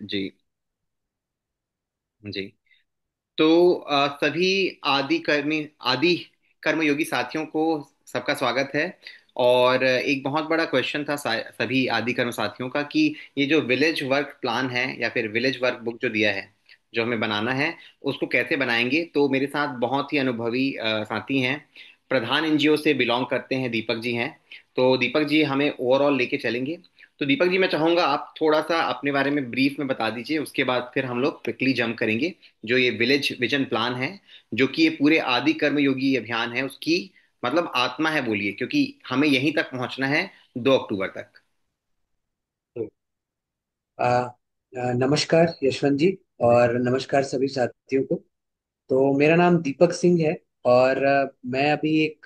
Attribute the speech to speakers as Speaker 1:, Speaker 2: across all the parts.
Speaker 1: जी। जी। तो सभी आदि कर्मयोगी साथियों को सबका स्वागत है। और एक बहुत बड़ा क्वेश्चन था सभी आदि कर्म साथियों का कि ये जो विलेज वर्क प्लान है या फिर विलेज वर्क बुक जो दिया है, जो हमें बनाना है, उसको कैसे बनाएंगे। तो मेरे साथ बहुत ही अनुभवी साथी हैं। प्रधान एनजीओ से बिलोंग करते हैं, दीपक जी हैं। तो दीपक जी हमें ओवरऑल लेके चलेंगे। तो दीपक जी, मैं चाहूंगा आप थोड़ा सा अपने बारे में ब्रीफ में बता दीजिए, उसके बाद फिर हम लोग क्विकली जंप करेंगे। जो ये विलेज विजन प्लान है, जो कि ये पूरे आदि कर्मयोगी अभियान है, उसकी मतलब आत्मा है बोलिए, क्योंकि हमें यहीं तक पहुंचना है 2 अक्टूबर तक।
Speaker 2: नमस्कार यशवंत जी। और नमस्कार सभी साथियों को। तो मेरा नाम दीपक सिंह है। और मैं अभी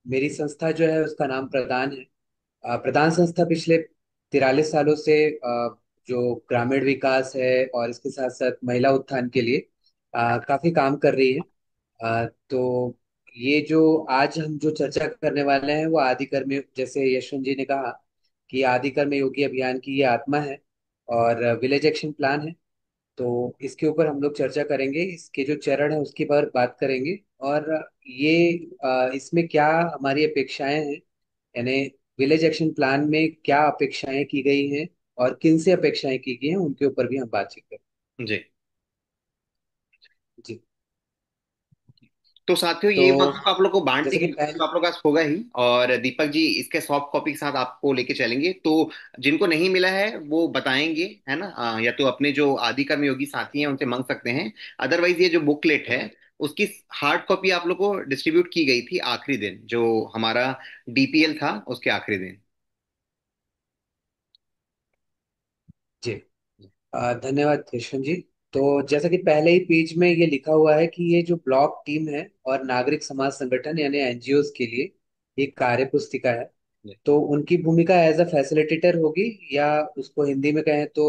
Speaker 2: मेरी संस्था जो है उसका नाम प्रदान है। प्रदान संस्था पिछले 43 सालों से जो ग्रामीण विकास है और इसके साथ साथ महिला उत्थान के लिए काफी काम कर रही है। तो ये जो आज हम जो चर्चा करने वाले हैं वो आदि कर्म, जैसे यशवंत जी ने कहा कि आदि कर्म योगी अभियान की ये आत्मा है और विलेज एक्शन प्लान है। तो इसके ऊपर हम लोग चर्चा करेंगे, इसके जो चरण है उसकी पर बात करेंगे। और ये इसमें क्या हमारी अपेक्षाएं हैं, यानी विलेज एक्शन प्लान में क्या अपेक्षाएं की गई हैं और किन से अपेक्षाएं की गई हैं उनके ऊपर भी हम बातचीत करें।
Speaker 1: जी।
Speaker 2: जी।
Speaker 1: तो साथियों,
Speaker 2: तो
Speaker 1: ये वर्कशॉप आप लोग को बांट दी
Speaker 2: जैसे कि
Speaker 1: गई होगी,
Speaker 2: पहले।
Speaker 1: तो आप लोग के पास होगा ही। और दीपक जी इसके सॉफ्ट कॉपी के साथ आपको लेके चलेंगे। तो जिनको नहीं मिला है वो बताएंगे, है ना। या तो अपने जो आदि कर्मयोगी साथी हैं उनसे मांग सकते हैं। अदरवाइज ये जो बुकलेट है, उसकी हार्ड कॉपी आप लोग को डिस्ट्रीब्यूट की गई थी आखिरी दिन, जो हमारा डीपीएल था उसके आखिरी दिन।
Speaker 2: जी। धन्यवाद यशवंत जी। तो जैसा कि पहले ही पेज में ये लिखा हुआ है कि ये जो ब्लॉक टीम है और नागरिक समाज संगठन यानी एनजीओ के लिए एक कार्य पुस्तिका है।
Speaker 1: जी।
Speaker 2: तो उनकी भूमिका एज अ फैसिलिटेटर होगी, या उसको हिंदी में कहें तो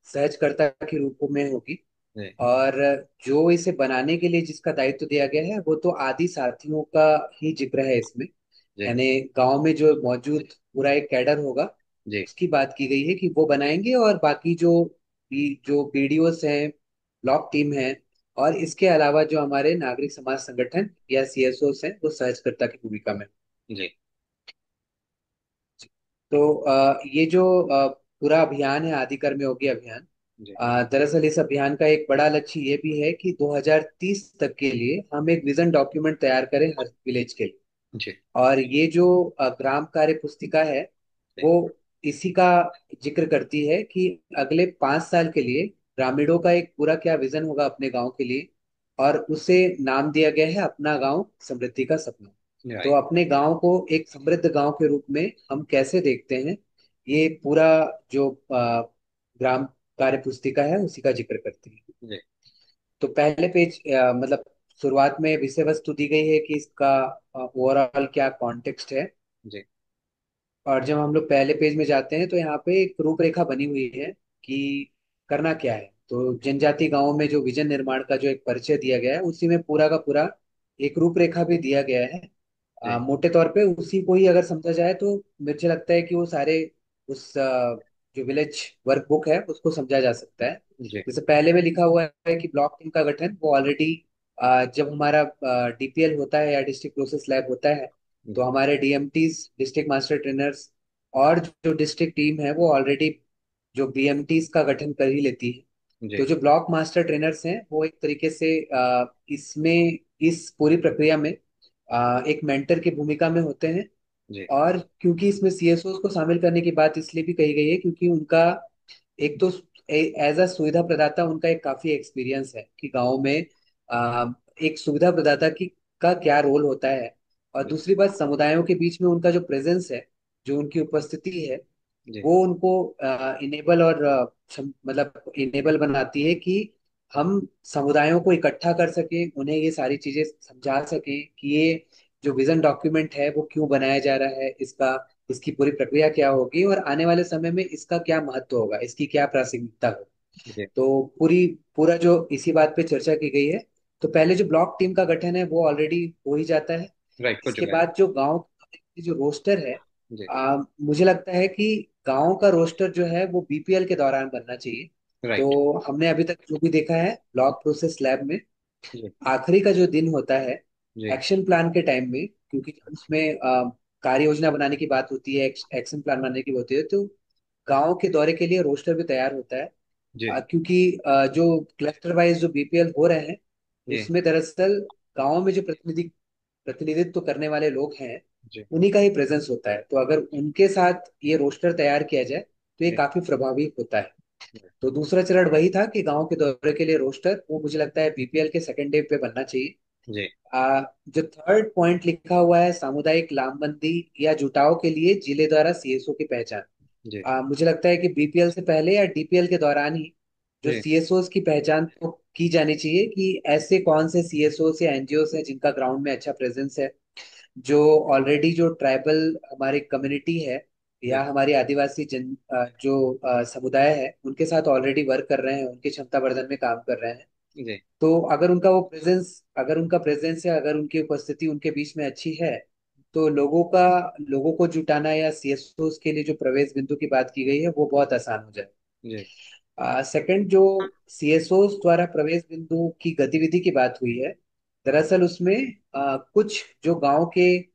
Speaker 2: सहजकर्ता के रूप में होगी।
Speaker 1: जी।
Speaker 2: और जो इसे बनाने के लिए जिसका दायित्व दिया गया है वो तो आदि साथियों का ही जिक्र है इसमें।
Speaker 1: जी।
Speaker 2: यानी गांव में जो मौजूद पूरा एक कैडर होगा,
Speaker 1: जी।
Speaker 2: उसकी बात की गई है कि वो बनाएंगे। और बाकी जो बीडीओस हैं, ब्लॉक टीम है, और इसके अलावा जो हमारे नागरिक समाज संगठन या सीएसओस हैं वो सहजकर्ता की भूमिका में।
Speaker 1: जी।
Speaker 2: तो ये जो पूरा अभियान है आदि कर्मयोगी अभियान,
Speaker 1: जी।
Speaker 2: दरअसल इस अभियान का एक बड़ा लक्ष्य ये भी है कि 2030 तक के लिए हम एक विजन डॉक्यूमेंट तैयार करें हर विलेज के लिए।
Speaker 1: जी।
Speaker 2: और ये जो ग्राम कार्य पुस्तिका है
Speaker 1: जी।
Speaker 2: वो इसी का जिक्र करती है कि अगले 5 साल के लिए ग्रामीणों का एक पूरा क्या विजन होगा अपने गांव के लिए। और उसे नाम दिया गया है अपना गांव समृद्धि का सपना। तो
Speaker 1: राइट।
Speaker 2: अपने गांव को एक समृद्ध गांव के रूप में हम कैसे देखते हैं, ये पूरा जो ग्राम कार्य पुस्तिका है उसी का जिक्र करती है।
Speaker 1: जी।
Speaker 2: तो पहले पेज मतलब शुरुआत में विषय वस्तु दी गई है कि इसका ओवरऑल क्या कॉन्टेक्स्ट है।
Speaker 1: जी।
Speaker 2: और जब हम लोग पहले पेज में जाते हैं तो यहाँ पे एक रूपरेखा बनी हुई है कि करना क्या है। तो जनजाति गांवों में जो विजन निर्माण का जो एक परिचय दिया गया है उसी में पूरा का पूरा एक रूपरेखा भी दिया गया है।
Speaker 1: जी।
Speaker 2: मोटे तौर पे उसी को ही अगर समझा जाए तो मुझे लगता है कि वो सारे उस जो विलेज वर्क बुक है उसको समझा जा सकता है।
Speaker 1: जी।
Speaker 2: जैसे पहले में लिखा हुआ है कि ब्लॉक टीम का गठन वो ऑलरेडी जब हमारा डीपीएल होता है या डिस्ट्रिक्ट प्रोसेस लैब होता है, तो हमारे डीएमटीज डिस्ट्रिक्ट मास्टर ट्रेनर्स और जो डिस्ट्रिक्ट टीम है वो ऑलरेडी जो बीएमटीज का गठन कर ही लेती है।
Speaker 1: जी।
Speaker 2: तो जो ब्लॉक मास्टर ट्रेनर्स हैं वो एक तरीके से इसमें इस पूरी प्रक्रिया में एक मेंटर की भूमिका में होते हैं।
Speaker 1: जी।
Speaker 2: और क्योंकि इसमें सीएसओ को शामिल करने की बात इसलिए भी कही गई है क्योंकि उनका एक तो एज अ सुविधा प्रदाता उनका एक काफी एक्सपीरियंस है कि गाँव में आ, एक सुविधा प्रदाता की का क्या रोल होता है। और
Speaker 1: जी।
Speaker 2: दूसरी बात, समुदायों के बीच में उनका जो प्रेजेंस है, जो उनकी उपस्थिति है,
Speaker 1: जी।
Speaker 2: वो उनको इनेबल और मतलब इनेबल बनाती है कि हम समुदायों को इकट्ठा कर सकें, उन्हें ये सारी चीजें समझा सकें कि ये जो विजन डॉक्यूमेंट है वो क्यों बनाया जा रहा है, इसका इसकी पूरी प्रक्रिया क्या होगी और आने वाले समय में इसका क्या महत्व होगा, इसकी क्या प्रासंगिकता होगी।
Speaker 1: जी।
Speaker 2: तो पूरा जो इसी बात पे चर्चा की गई है। तो पहले जो ब्लॉक टीम का गठन है वो ऑलरेडी हो ही जाता है।
Speaker 1: राइट, हो
Speaker 2: इसके
Speaker 1: चुका है।
Speaker 2: बाद जो गांव की जो रोस्टर है,
Speaker 1: जी।
Speaker 2: मुझे लगता है कि गांव का रोस्टर जो है वो बीपीएल के दौरान बनना चाहिए।
Speaker 1: राइट।
Speaker 2: तो हमने अभी तक जो भी देखा है ब्लॉक प्रोसेस लैब में,
Speaker 1: जी।
Speaker 2: आखिरी का जो दिन होता है
Speaker 1: जी।
Speaker 2: एक्शन प्लान के टाइम में, क्योंकि जब उसमें कार्य योजना बनाने की बात होती है, एक्शन प्लान बनाने की होती है, तो गांव के दौरे के लिए रोस्टर भी तैयार होता है।
Speaker 1: जी।
Speaker 2: क्योंकि जो क्लस्टर वाइज जो बीपीएल हो रहे हैं,
Speaker 1: जी।
Speaker 2: उसमें दरअसल गांव में जो प्रतिनिधित्व करने वाले लोग हैं,
Speaker 1: जी।
Speaker 2: उन्हीं का ही प्रेजेंस होता है। तो अगर उनके साथ ये रोस्टर तैयार किया जाए तो ये
Speaker 1: जी।
Speaker 2: काफी प्रभावी होता है।
Speaker 1: जी।
Speaker 2: तो दूसरा चरण वही था कि गांव के दौरे के लिए रोस्टर, वो मुझे लगता है बीपीएल के सेकंड डे पे बनना चाहिए।
Speaker 1: जी।
Speaker 2: जो थर्ड पॉइंट लिखा हुआ है, सामुदायिक लामबंदी या जुटाव के लिए जिले द्वारा सीएसओ की पहचान,
Speaker 1: जी।
Speaker 2: मुझे लगता है कि बीपीएल से पहले या डीपीएल के दौरान ही जो
Speaker 1: जी।
Speaker 2: सीएसओ की पहचान तो की जानी चाहिए कि ऐसे कौन से सीएसओ या एनजीओ हैं जिनका ग्राउंड में अच्छा प्रेजेंस है, जो ऑलरेडी जो ट्राइबल हमारी कम्युनिटी है
Speaker 1: जी।
Speaker 2: या हमारी आदिवासी जो समुदाय है उनके साथ ऑलरेडी वर्क कर रहे हैं, उनकी क्षमता वर्धन में काम कर रहे हैं।
Speaker 1: जी।
Speaker 2: तो अगर उनका प्रेजेंस है, अगर उनकी उपस्थिति उनके बीच में अच्छी है, तो लोगों को जुटाना या सीएसओ के लिए जो प्रवेश बिंदु की बात की गई है वो बहुत आसान हो जाए।
Speaker 1: जी।
Speaker 2: सेकंड, जो सीएसओ द्वारा प्रवेश बिंदु की गतिविधि की बात हुई है, दरअसल उसमें कुछ जो गांव के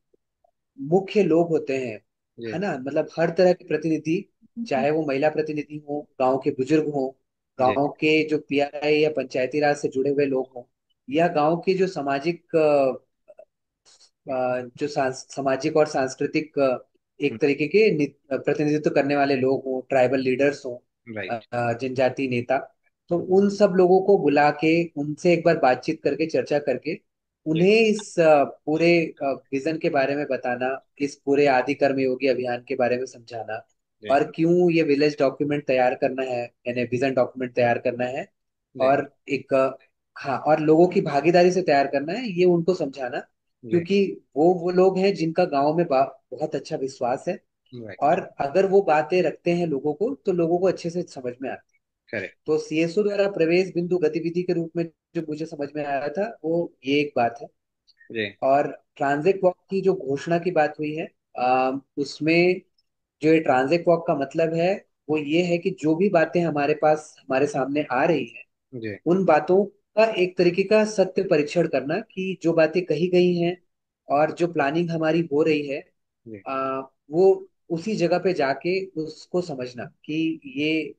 Speaker 2: मुख्य लोग होते हैं,
Speaker 1: जी।
Speaker 2: है ना, मतलब हर तरह के प्रतिनिधि, चाहे वो महिला प्रतिनिधि हो, गांव के बुजुर्ग हो,
Speaker 1: जी।
Speaker 2: गांव के जो पीआरआई या पंचायती राज से जुड़े हुए लोग हों, या गांव के जो सामाजिक और सांस्कृतिक एक तरीके के प्रतिनिधित्व करने वाले लोग हों, ट्राइबल लीडर्स हों,
Speaker 1: राइट।
Speaker 2: जनजाति नेता, तो उन सब लोगों को बुला के उनसे एक बार बातचीत करके, चर्चा करके,
Speaker 1: जी।
Speaker 2: उन्हें इस पूरे विजन के बारे में बताना, इस पूरे आदि कर्म योगी अभियान के बारे में समझाना,
Speaker 1: जी।
Speaker 2: और क्यों ये विलेज डॉक्यूमेंट तैयार करना है, यानी विजन डॉक्यूमेंट तैयार करना है,
Speaker 1: जी।
Speaker 2: और एक हाँ, और लोगों की भागीदारी से तैयार करना है, ये उनको समझाना।
Speaker 1: जी।
Speaker 2: क्योंकि वो लोग हैं जिनका गांव में बहुत अच्छा विश्वास है,
Speaker 1: राइट।
Speaker 2: और अगर वो बातें रखते हैं लोगों को तो लोगों को अच्छे से समझ में आती है।
Speaker 1: करेक्ट।
Speaker 2: तो सीएसओ द्वारा प्रवेश बिंदु गतिविधि के रूप में जो मुझे समझ में आया था वो ये एक बात है।
Speaker 1: जी।
Speaker 2: और ट्रांजिट वॉक की जो घोषणा की बात हुई है, उसमें जो ये ट्रांजिट वॉक का मतलब है, वो ये है कि जो भी बातें हमारे पास हमारे सामने आ रही है,
Speaker 1: जी।
Speaker 2: उन बातों का एक तरीके का सत्य परीक्षण करना, कि जो बातें कही गई हैं और जो प्लानिंग हमारी हो रही है,
Speaker 1: जी।
Speaker 2: वो उसी जगह पे जाके उसको समझना कि ये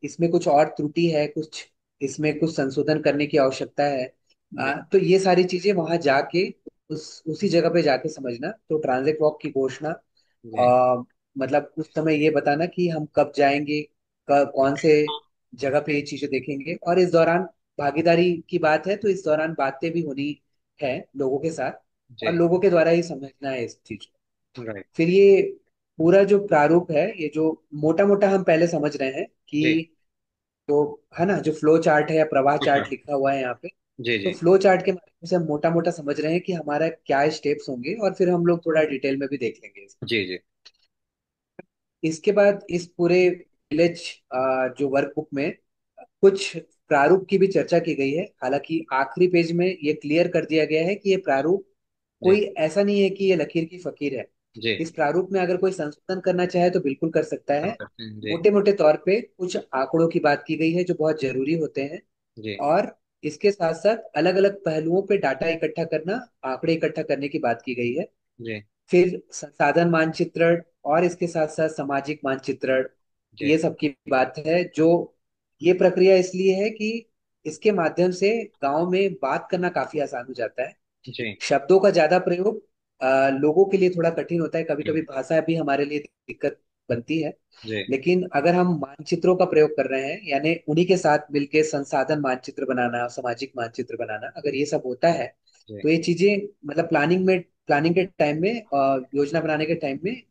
Speaker 2: इसमें कुछ और त्रुटि है, कुछ इसमें कुछ संशोधन करने की आवश्यकता है।
Speaker 1: जी।
Speaker 2: तो ये सारी चीजें वहां जाके उसी जगह पे जाके समझना। तो ट्रांजिट वॉक की घोषणा,
Speaker 1: जी।
Speaker 2: मतलब उस समय ये बताना कि हम कब जाएंगे, कौन से जगह पे ये चीजें देखेंगे, और इस दौरान भागीदारी की बात है तो इस दौरान बातें भी होनी है लोगों के साथ, और
Speaker 1: जी।
Speaker 2: लोगों के द्वारा ही समझना है इस चीज को।
Speaker 1: राइट।
Speaker 2: फिर ये पूरा जो प्रारूप है, ये जो मोटा मोटा हम पहले समझ रहे हैं
Speaker 1: जी।
Speaker 2: कि जो है ना, जो फ्लो चार्ट है या प्रवाह चार्ट लिखा हुआ है यहाँ पे,
Speaker 1: जी।
Speaker 2: तो
Speaker 1: जी।
Speaker 2: फ्लो चार्ट के माध्यम से हम मोटा मोटा समझ रहे हैं कि हमारा क्या स्टेप्स होंगे, और फिर हम लोग थोड़ा डिटेल में भी देख लेंगे।
Speaker 1: जी। जी।
Speaker 2: इसके बाद इस पूरे विलेज जो वर्कबुक में कुछ प्रारूप की भी चर्चा की गई है। हालांकि आखिरी पेज में ये क्लियर कर दिया गया है कि ये प्रारूप
Speaker 1: जी।
Speaker 2: कोई ऐसा नहीं है कि ये लकीर की फकीर है।
Speaker 1: जी।
Speaker 2: इस प्रारूप में अगर कोई संशोधन करना चाहे तो बिल्कुल कर सकता
Speaker 1: हम
Speaker 2: है।
Speaker 1: करते हैं। जी।
Speaker 2: मोटे मोटे तौर पे कुछ आंकड़ों की बात की गई है जो बहुत जरूरी होते हैं,
Speaker 1: जी।
Speaker 2: और इसके साथ साथ अलग अलग पहलुओं पे डाटा इकट्ठा करना, आंकड़े इकट्ठा करने की बात की गई है।
Speaker 1: जी।
Speaker 2: फिर संसाधन मानचित्रण, और इसके साथ साथ सामाजिक मानचित्रण,
Speaker 1: जी।
Speaker 2: ये सब की बात है। जो ये प्रक्रिया इसलिए है कि इसके माध्यम से गांव में बात करना काफी आसान हो जाता है।
Speaker 1: जी।
Speaker 2: शब्दों का ज्यादा प्रयोग लोगों के लिए थोड़ा कठिन होता है, कभी
Speaker 1: जी।
Speaker 2: कभी भाषा भी हमारे लिए दिक्कत बनती है।
Speaker 1: जी।
Speaker 2: लेकिन अगर हम मानचित्रों का प्रयोग कर रहे हैं, यानी उन्हीं के साथ मिलके संसाधन मानचित्र बनाना, सामाजिक मानचित्र बनाना, अगर ये सब होता है,
Speaker 1: जी।
Speaker 2: तो ये चीजें मतलब प्लानिंग के टाइम में, योजना बनाने के टाइम में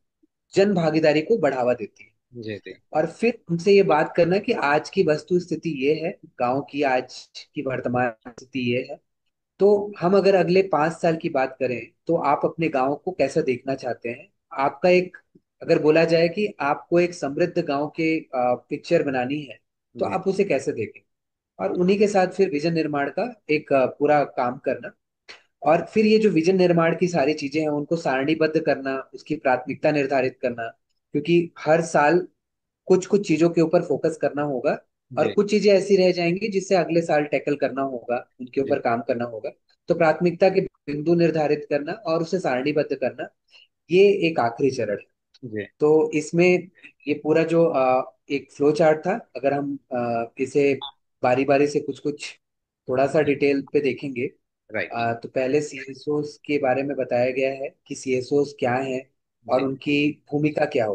Speaker 2: जन भागीदारी को बढ़ावा देती है।
Speaker 1: जी। जी।
Speaker 2: और फिर उनसे ये बात करना कि आज की वस्तु स्थिति ये है, गांव की आज की वर्तमान स्थिति ये है। तो हम अगर अगले 5 साल की बात करें तो आप अपने गांव को कैसा देखना चाहते हैं, आपका एक, अगर बोला जाए कि आपको एक समृद्ध गांव के पिक्चर बनानी है, तो
Speaker 1: जी।
Speaker 2: आप उसे कैसे देखें। और उन्हीं के साथ फिर विजन निर्माण का एक पूरा काम करना। और फिर ये जो विजन निर्माण की सारी चीजें हैं उनको सारणीबद्ध करना, उसकी प्राथमिकता निर्धारित करना, क्योंकि हर साल कुछ कुछ चीजों के ऊपर फोकस करना होगा, और
Speaker 1: जी
Speaker 2: कुछ चीजें ऐसी रह जाएंगी जिससे अगले साल टैकल करना होगा, उनके
Speaker 1: जी
Speaker 2: ऊपर काम करना होगा। तो प्राथमिकता के बिंदु निर्धारित करना और उसे सारणीबद्ध करना, ये एक आखिरी चरण है।
Speaker 1: जी।
Speaker 2: तो इसमें ये पूरा जो एक फ्लो चार्ट था, अगर हम इसे बारी बारी से कुछ कुछ थोड़ा सा डिटेल पे देखेंगे।
Speaker 1: राइट।
Speaker 2: तो पहले सीएसओस के बारे में बताया गया है कि सीएसओस क्या है और
Speaker 1: जी।
Speaker 2: उनकी भूमिका क्या हो,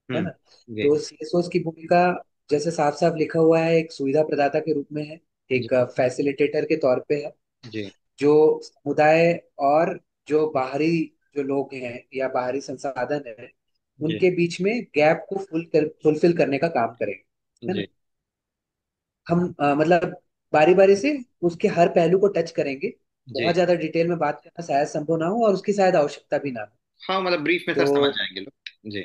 Speaker 2: है
Speaker 1: हम्म।
Speaker 2: ना।
Speaker 1: जी
Speaker 2: तो सीएसओस की भूमिका जैसे साफ साफ लिखा हुआ है, एक सुविधा प्रदाता के रूप में है,
Speaker 1: जी
Speaker 2: एक फैसिलिटेटर के तौर पे है,
Speaker 1: जी
Speaker 2: जो समुदाय और जो बाहरी जो लोग हैं या बाहरी संसाधन है,
Speaker 1: जी
Speaker 2: उनके बीच में गैप को फुलफिल करने का काम करेंगे, है ना।
Speaker 1: जी
Speaker 2: हम मतलब बारी बारी से उसके हर पहलू को टच करेंगे।
Speaker 1: जी।
Speaker 2: बहुत ज्यादा डिटेल में बात करना शायद संभव ना हो और उसकी शायद आवश्यकता भी ना हो।
Speaker 1: हाँ, मतलब ब्रीफ में सर
Speaker 2: तो
Speaker 1: समझ जाएंगे लोग। जी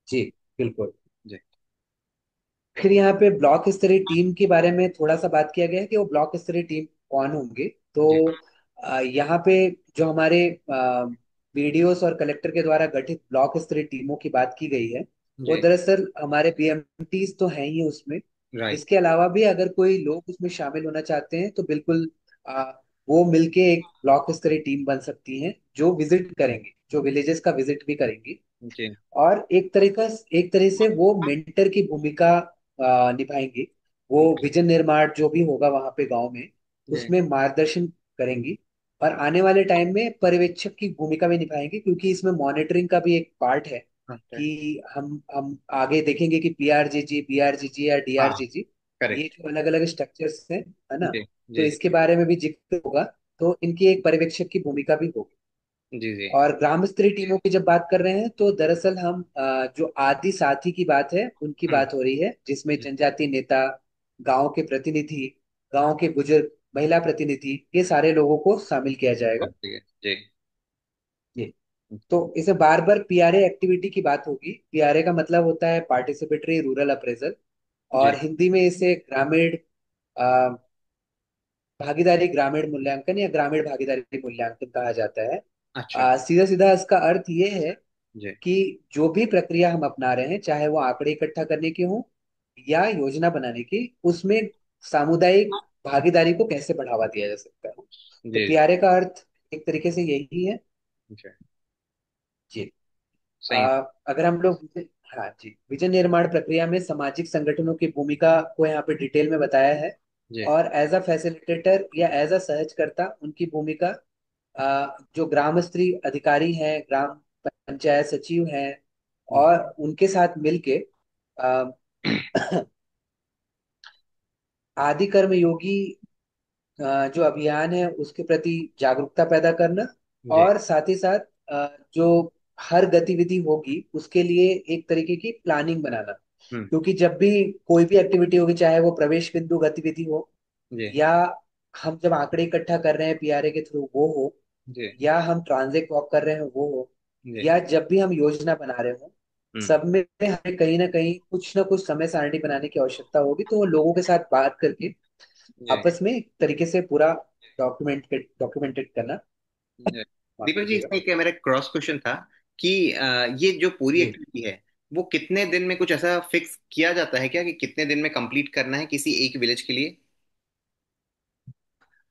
Speaker 2: जी, बिल्कुल।
Speaker 1: जी
Speaker 2: फिर यहाँ पे ब्लॉक स्तरीय टीम के बारे में थोड़ा सा बात किया गया है कि वो ब्लॉक स्तरीय टीम कौन होंगे। तो
Speaker 1: जी
Speaker 2: यहाँ पे जो हमारे बीडीओस और कलेक्टर के द्वारा गठित ब्लॉक स्तरीय टीमों की बात की गई है, वो
Speaker 1: जी।
Speaker 2: दरअसल हमारे बीएमटीज तो हैं ही उसमें।
Speaker 1: राइट।
Speaker 2: इसके अलावा भी अगर कोई लोग उसमें शामिल होना चाहते हैं तो बिल्कुल वो मिलके एक ब्लॉक स्तरीय टीम बन सकती हैं, जो विजिट करेंगे, जो विलेजेस का विजिट भी करेंगी।
Speaker 1: जी
Speaker 2: और एक तरह से वो मेंटर की भूमिका निभाएंगी। वो विजन निर्माण जो भी होगा वहां पे गांव में,
Speaker 1: जी।
Speaker 2: उसमें मार्गदर्शन करेंगी। और आने वाले टाइम में पर्यवेक्षक की भूमिका भी निभाएंगे, क्योंकि इसमें मॉनिटरिंग का भी एक पार्ट है
Speaker 1: ओके।
Speaker 2: कि हम आगे देखेंगे कि पीआरजीजी, बीआरजीजी या
Speaker 1: हाँ।
Speaker 2: डीआरजीजी, ये
Speaker 1: करेक्ट।
Speaker 2: जो अलग अलग स्ट्रक्चर्स हैं, है ना।
Speaker 1: जी
Speaker 2: तो
Speaker 1: जी
Speaker 2: इसके बारे में भी जिक्र होगा। तो इनकी एक पर्यवेक्षक की भूमिका भी होगी।
Speaker 1: जी जी
Speaker 2: और ग्राम स्तरीय टीमों की जब बात कर रहे हैं तो दरअसल हम जो आदि साथी की बात है उनकी
Speaker 1: हम्म।
Speaker 2: बात हो रही है, जिसमें जनजातीय नेता, गांव के प्रतिनिधि, गांव के बुजुर्ग, महिला प्रतिनिधि, ये सारे लोगों को शामिल किया जाएगा।
Speaker 1: जी जी।
Speaker 2: ये तो इसे बार बार पीआरए एक्टिविटी की बात होगी। पीआरए का मतलब होता है पार्टिसिपेटरी रूरल अप्रेजल,
Speaker 1: जी।
Speaker 2: और हिंदी में इसे ग्रामीण भागीदारी ग्रामीण मूल्यांकन या ग्रामीण भागीदारी मूल्यांकन कहा जाता है।
Speaker 1: अच्छा।
Speaker 2: सीधा सीधा इसका अर्थ ये है
Speaker 1: जी
Speaker 2: कि जो भी प्रक्रिया हम अपना रहे हैं, चाहे वो आंकड़े इकट्ठा करने की हो या योजना बनाने की, उसमें सामुदायिक भागीदारी को कैसे बढ़ावा दिया जा सकता है। तो
Speaker 1: जी
Speaker 2: पीआरए का अर्थ एक तरीके से यही है।
Speaker 1: जी।
Speaker 2: जी।
Speaker 1: सही है।
Speaker 2: अगर हम लोग हाँ जी, विजन निर्माण प्रक्रिया में सामाजिक संगठनों की भूमिका को यहाँ पे डिटेल में बताया है।
Speaker 1: जी
Speaker 2: और एज अ फैसिलिटेटर या एज अ सहजकर्ता उनकी भूमिका, जो ग्राम स्तरीय अधिकारी हैं, ग्राम पंचायत सचिव हैं,
Speaker 1: जी
Speaker 2: और उनके साथ मिलके अ, आदि कर्म योगी जो अभियान है उसके प्रति जागरूकता पैदा करना।
Speaker 1: जी।
Speaker 2: और साथ ही साथ जो हर गतिविधि होगी उसके लिए एक तरीके की प्लानिंग बनाना।
Speaker 1: हम्म।
Speaker 2: क्योंकि जब भी कोई भी एक्टिविटी होगी, चाहे वो प्रवेश बिंदु गतिविधि हो,
Speaker 1: जी
Speaker 2: या हम जब आंकड़े इकट्ठा कर रहे हैं पीआरए के थ्रू वो हो,
Speaker 1: जी
Speaker 2: या हम ट्रांजेक्ट वॉक कर रहे हैं वो हो,
Speaker 1: जी।
Speaker 2: या जब भी हम योजना बना रहे हो,
Speaker 1: हम्म।
Speaker 2: सब में हमें कहीं ना कहीं कुछ ना कुछ समय सारणी बनाने की आवश्यकता होगी। तो वो लोगों के साथ बात करके
Speaker 1: जी
Speaker 2: आपस में एक तरीके से पूरा डॉक्यूमेंटेड करना।
Speaker 1: जी।
Speaker 2: माफ
Speaker 1: दीपक जी,
Speaker 2: कीजिएगा।
Speaker 1: इसमें एक मेरा क्रॉस क्वेश्चन था कि ये जो पूरी
Speaker 2: जी।
Speaker 1: एक्टिविटी है वो कितने दिन में कुछ ऐसा फिक्स किया जाता है क्या, कि कितने दिन में कंप्लीट करना है किसी एक विलेज के लिए?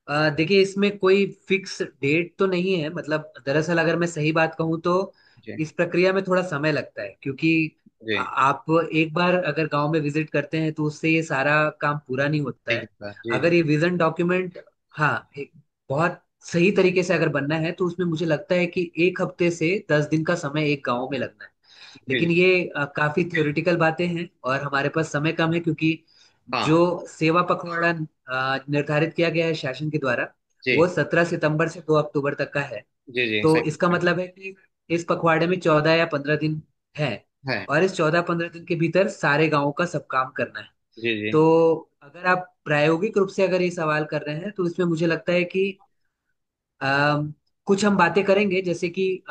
Speaker 2: देखिए, इसमें कोई फिक्स डेट तो नहीं है। मतलब दरअसल अगर मैं सही बात कहूँ तो
Speaker 1: जी
Speaker 2: इस प्रक्रिया में थोड़ा समय लगता है, क्योंकि
Speaker 1: जी।
Speaker 2: आप एक बार अगर गांव में विजिट करते हैं तो उससे ये सारा काम पूरा नहीं होता
Speaker 1: नहीं
Speaker 2: है।
Speaker 1: होता। जी जी
Speaker 2: अगर ये विजन डॉक्यूमेंट, हाँ, बहुत सही तरीके से अगर बनना है तो उसमें मुझे लगता है कि 1 हफ्ते से 10 दिन का समय एक गांव में लगना है।
Speaker 1: जी
Speaker 2: लेकिन
Speaker 1: जी।
Speaker 2: ये काफी थ्योरेटिकल बातें हैं और हमारे पास समय कम है, क्योंकि जो
Speaker 1: हाँ।
Speaker 2: सेवा पखवाड़ा निर्धारित किया गया है शासन के द्वारा, वो
Speaker 1: जी
Speaker 2: 17 सितंबर से 2 अक्टूबर तक का है।
Speaker 1: जी जी।
Speaker 2: तो इसका
Speaker 1: सही
Speaker 2: मतलब है कि इस पखवाड़े में 14 या 15 दिन है,
Speaker 1: है।
Speaker 2: और इस 14-15 दिन के भीतर सारे गांवों का सब काम करना है।
Speaker 1: जी जी
Speaker 2: तो अगर आप प्रायोगिक रूप से अगर ये सवाल कर रहे हैं तो इसमें मुझे लगता है कि अम, कुछ हम बातें करेंगे, जैसे कि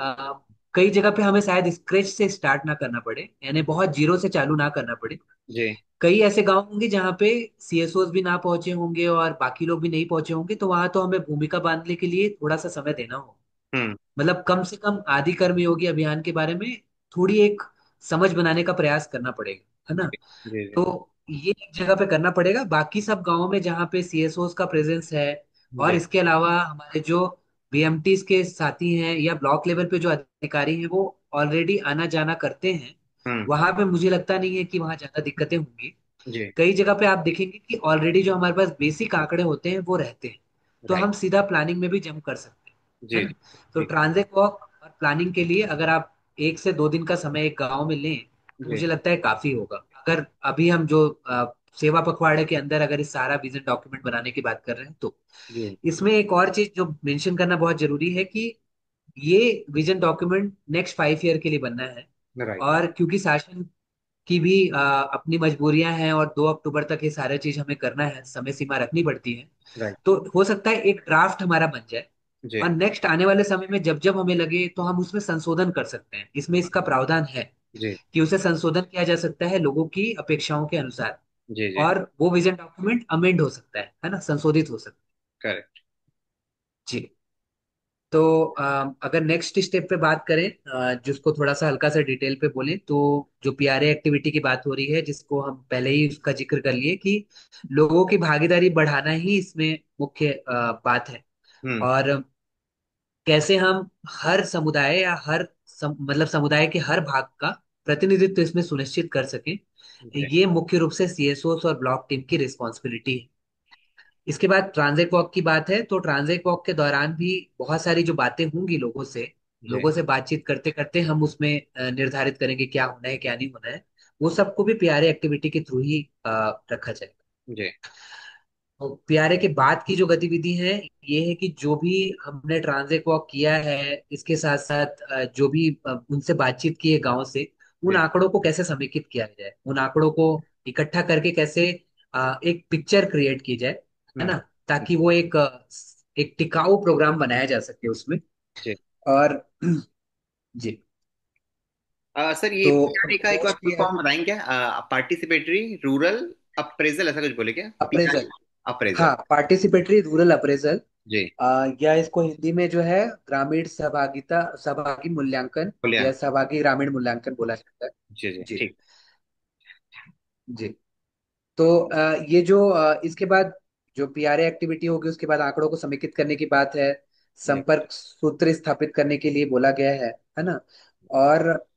Speaker 2: कई जगह पे हमें शायद स्क्रैच से स्टार्ट ना करना पड़े, यानी बहुत जीरो से चालू ना करना पड़े।
Speaker 1: जी।
Speaker 2: कई ऐसे गांव होंगे जहाँ पे सीएसओस भी ना पहुंचे होंगे और बाकी लोग भी नहीं पहुंचे होंगे, तो वहां तो हमें भूमिका बांधने के लिए थोड़ा सा समय देना होगा।
Speaker 1: हम्म।
Speaker 2: मतलब कम से कम आदि कर्मयोगी अभियान के बारे में थोड़ी एक समझ बनाने का प्रयास करना पड़ेगा, है ना।
Speaker 1: जी जी
Speaker 2: तो
Speaker 1: जी
Speaker 2: ये एक जगह पे करना पड़ेगा, बाकी सब गांवों में जहाँ पे सीएसओस का प्रेजेंस है, और
Speaker 1: जी।
Speaker 2: इसके अलावा हमारे जो बीएमटीज के साथी हैं या ब्लॉक लेवल पे जो अधिकारी हैं वो ऑलरेडी आना जाना करते हैं,
Speaker 1: हम्म।
Speaker 2: वहां पे मुझे लगता नहीं है कि वहां ज्यादा दिक्कतें होंगी।
Speaker 1: जी।
Speaker 2: कई जगह पे आप देखेंगे कि ऑलरेडी जो हमारे पास बेसिक आंकड़े होते हैं वो रहते हैं, तो
Speaker 1: राइट।
Speaker 2: हम सीधा प्लानिंग में भी जंप कर सकते हैं,
Speaker 1: जी
Speaker 2: है ना।
Speaker 1: जी।
Speaker 2: तो
Speaker 1: ठीक।
Speaker 2: ट्रांजिट वॉक और प्लानिंग के लिए अगर आप 1 से 2 दिन का समय एक गांव में लें तो
Speaker 1: जी
Speaker 2: मुझे लगता है काफी होगा। अगर अभी हम जो सेवा पखवाड़े के अंदर अगर इस सारा विजन डॉक्यूमेंट बनाने की बात कर रहे हैं तो
Speaker 1: जी।
Speaker 2: इसमें एक और चीज जो मेंशन करना बहुत जरूरी है कि ये विजन डॉक्यूमेंट नेक्स्ट 5 ईयर के लिए बनना है।
Speaker 1: राइट।
Speaker 2: और क्योंकि शासन की भी अपनी मजबूरियां हैं और 2 अक्टूबर तक ये सारा चीज हमें करना है, समय सीमा रखनी पड़ती है,
Speaker 1: राइट।
Speaker 2: तो हो सकता है एक ड्राफ्ट हमारा बन जाए
Speaker 1: जी
Speaker 2: और नेक्स्ट आने वाले समय में जब जब हमें लगे तो हम उसमें संशोधन कर सकते हैं। इसमें इसका प्रावधान है
Speaker 1: जी।
Speaker 2: कि उसे संशोधन किया जा सकता है लोगों की अपेक्षाओं के अनुसार,
Speaker 1: जी। जी।
Speaker 2: और वो विजन डॉक्यूमेंट अमेंड हो सकता है ना, संशोधित हो सकता
Speaker 1: करेक्ट।
Speaker 2: है जी। तो अगर नेक्स्ट स्टेप पे बात करें, जिसको थोड़ा सा हल्का सा डिटेल पे बोलें, तो जो पीआरए एक्टिविटी की बात हो रही है जिसको हम पहले ही उसका जिक्र कर लिए कि लोगों की भागीदारी बढ़ाना ही इसमें मुख्य बात है।
Speaker 1: हम्म।
Speaker 2: और कैसे हम हर समुदाय या मतलब समुदाय के हर भाग का प्रतिनिधित्व इसमें सुनिश्चित कर सकें,
Speaker 1: जी
Speaker 2: ये मुख्य रूप से सीएसओ और ब्लॉक टीम की रिस्पॉन्सिबिलिटी है। इसके बाद ट्रांजिट वॉक की बात है, तो ट्रांजिट वॉक के दौरान भी बहुत सारी जो बातें होंगी
Speaker 1: जी।
Speaker 2: लोगों से बातचीत करते करते हम उसमें निर्धारित करेंगे क्या होना है क्या नहीं होना है। वो सबको भी पीआरए एक्टिविटी के थ्रू ही रखा जाएगा।
Speaker 1: जी।
Speaker 2: तो पीआरए के बाद की जो गतिविधि है, ये है कि जो भी हमने ट्रांजिट वॉक किया है इसके साथ साथ जो भी उनसे बातचीत की है गांव से, उन
Speaker 1: जी।
Speaker 2: आंकड़ों को कैसे समेकित किया जाए, उन आंकड़ों को इकट्ठा करके कैसे एक पिक्चर क्रिएट की जाए, है
Speaker 1: हम्म।
Speaker 2: ना, ताकि वो एक टिकाऊ प्रोग्राम बनाया जा सके उसमें।
Speaker 1: जी।
Speaker 2: और जी।
Speaker 1: सर ये
Speaker 2: तो
Speaker 1: पीआरए का एक बार फुल
Speaker 2: मोस्टली
Speaker 1: फॉर्म बताएंगे क्या? पार्टिसिपेटरी रूरल अप्रेजल, ऐसा कुछ बोले क्या? PRA
Speaker 2: appraisal,
Speaker 1: appraisal.
Speaker 2: हाँ, पार्टिसिपेटरी रूरल अप्रेजल,
Speaker 1: जी।
Speaker 2: या इसको हिंदी में जो है ग्रामीण सहभागिता सहभागी मूल्यांकन या
Speaker 1: मूल्यांकन।
Speaker 2: सहभागी ग्रामीण मूल्यांकन बोला जाता है।
Speaker 1: जी जी
Speaker 2: जी
Speaker 1: ठीक।
Speaker 2: जी। तो ये जो इसके बाद जो पीआरए एक्टिविटी होगी उसके बाद आंकड़ों को समेकित करने की बात है,
Speaker 1: जी
Speaker 2: संपर्क सूत्र स्थापित करने के लिए बोला गया है ना। और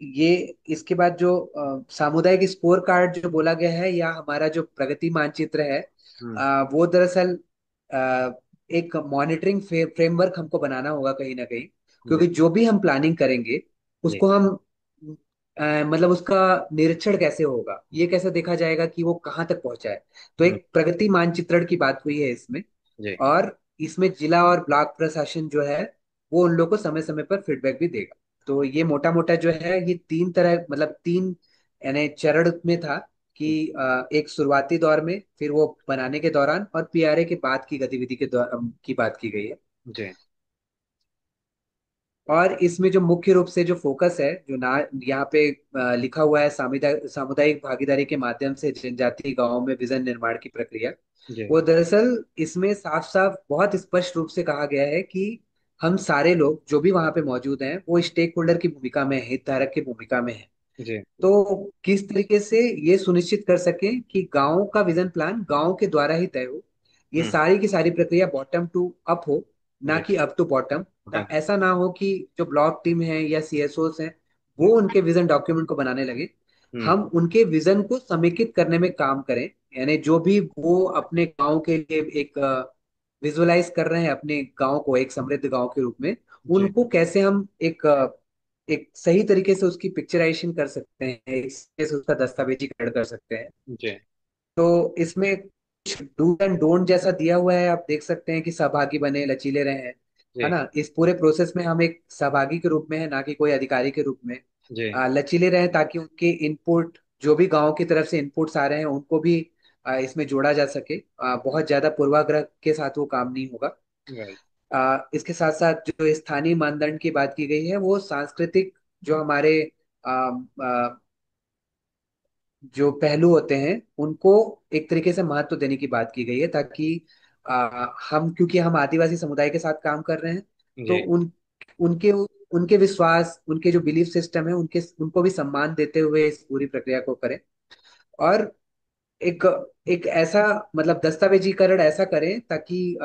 Speaker 2: ये इसके बाद जो सामुदायिक स्कोर कार्ड जो बोला गया है या हमारा जो प्रगति मानचित्र है,
Speaker 1: हम्म।
Speaker 2: वो दरअसल अ, एक मॉनिटरिंग फ्रेमवर्क हमको बनाना होगा कहीं ना कहीं,
Speaker 1: जी
Speaker 2: क्योंकि जो भी हम प्लानिंग करेंगे
Speaker 1: जी।
Speaker 2: उसको हम मतलब उसका निरीक्षण कैसे होगा, ये कैसे देखा जाएगा कि वो कहाँ तक पहुंचा है। तो
Speaker 1: हम्म।
Speaker 2: एक प्रगति मानचित्रण की बात हुई है इसमें।
Speaker 1: जी
Speaker 2: और इसमें जिला और ब्लॉक प्रशासन जो है वो उन लोग को समय समय पर फीडबैक भी देगा। तो ये मोटा मोटा जो है ये 3 तरह, मतलब 3 यानी चरण में था कि एक शुरुआती दौर में, फिर वो बनाने के दौरान और पीआरए के बाद की गतिविधि के की बात की गई है।
Speaker 1: जी।
Speaker 2: और इसमें जो मुख्य रूप से जो फोकस है जो ना यहाँ पे लिखा हुआ है, सामुदायिक भागीदारी के माध्यम से जनजातीय गांवों में विजन निर्माण की प्रक्रिया,
Speaker 1: जी।
Speaker 2: वो दरअसल इसमें साफ साफ बहुत स्पष्ट रूप से कहा गया है कि हम सारे लोग जो भी वहां पे मौजूद हैं वो स्टेक होल्डर की भूमिका में है, हितधारक की भूमिका में है।
Speaker 1: जी।
Speaker 2: तो किस तरीके से ये सुनिश्चित कर सकें कि गांव का विजन प्लान गांव के द्वारा ही तय हो, ये
Speaker 1: हम्म।
Speaker 2: सारी की सारी प्रक्रिया बॉटम टू अप हो, ना
Speaker 1: जी।
Speaker 2: कि अप टू बॉटम।
Speaker 1: बटन।
Speaker 2: ऐसा ना हो कि जो ब्लॉक टीम है या सीएसओस हैं वो उनके विजन डॉक्यूमेंट को बनाने लगे,
Speaker 1: हम्म।
Speaker 2: हम उनके विजन को समेकित करने में काम करें। यानी जो भी वो अपने गांव के लिए एक विजुअलाइज कर रहे हैं अपने गांव को एक समृद्ध गांव के रूप में,
Speaker 1: जी
Speaker 2: उनको कैसे हम एक सही तरीके से उसकी पिक्चराइजेशन कर सकते हैं, एक तरीके से उसका दस्तावेजीकरण कर सकते हैं।
Speaker 1: जी।
Speaker 2: तो इसमें कुछ डू एंड डोंट जैसा दिया हुआ है, आप देख सकते हैं कि सहभागी बने लचीले रहे, है
Speaker 1: जी।
Speaker 2: ना। इस पूरे प्रोसेस में हम एक सहभागी के रूप में है, ना कि कोई अधिकारी के रूप में।
Speaker 1: जी।
Speaker 2: लचीले रहे ताकि उनके इनपुट जो भी गांव की तरफ से इनपुट्स आ रहे हैं उनको भी इसमें जोड़ा जा सके। बहुत ज्यादा पूर्वाग्रह के साथ वो काम नहीं होगा।
Speaker 1: राइट।
Speaker 2: इसके साथ साथ जो स्थानीय मानदंड की बात की गई है वो सांस्कृतिक जो हमारे अ, अ, जो पहलू होते हैं उनको एक तरीके से महत्व देने की बात की गई है, ताकि हम क्योंकि हम आदिवासी समुदाय के साथ काम कर रहे हैं, तो
Speaker 1: जी।
Speaker 2: उनके उनके विश्वास, उनके जो बिलीफ सिस्टम है, उनको भी सम्मान देते हुए इस पूरी प्रक्रिया को करें। और एक एक ऐसा मतलब दस्तावेजीकरण ऐसा करें ताकि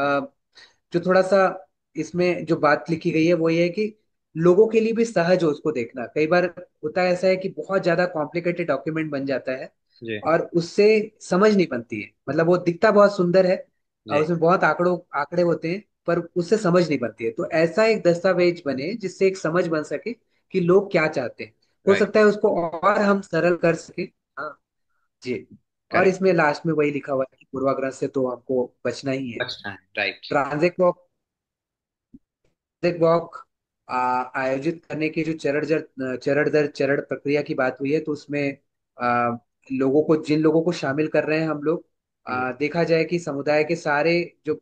Speaker 2: जो थोड़ा सा इसमें जो बात लिखी गई है वो ये है कि लोगों के लिए भी सहज हो उसको देखना। कई बार होता है ऐसा है कि बहुत ज्यादा कॉम्प्लिकेटेड डॉक्यूमेंट बन जाता है
Speaker 1: जी
Speaker 2: और उससे समझ नहीं बनती है। मतलब वो दिखता बहुत सुंदर है और
Speaker 1: जी।
Speaker 2: उसमें बहुत आंकड़े होते हैं, पर उससे समझ नहीं बनती है। तो ऐसा एक दस्तावेज बने जिससे एक समझ बन सके कि लोग क्या चाहते हैं। हो
Speaker 1: राइट।
Speaker 2: सकता है उसको और हम सरल कर सके। हाँ जी। और
Speaker 1: करेक्ट।
Speaker 2: इसमें लास्ट में वही लिखा हुआ है कि पूर्वाग्रह से तो हमको बचना ही है।
Speaker 1: अच्छा है। राइट।
Speaker 2: ट्रांजिट वॉक आयोजित करने की जो चरण दर चरण प्रक्रिया की बात हुई है, तो उसमें आ, लोगों को जिन लोगों को शामिल कर रहे हैं हम लोग,
Speaker 1: जी
Speaker 2: देखा जाए कि समुदाय के सारे जो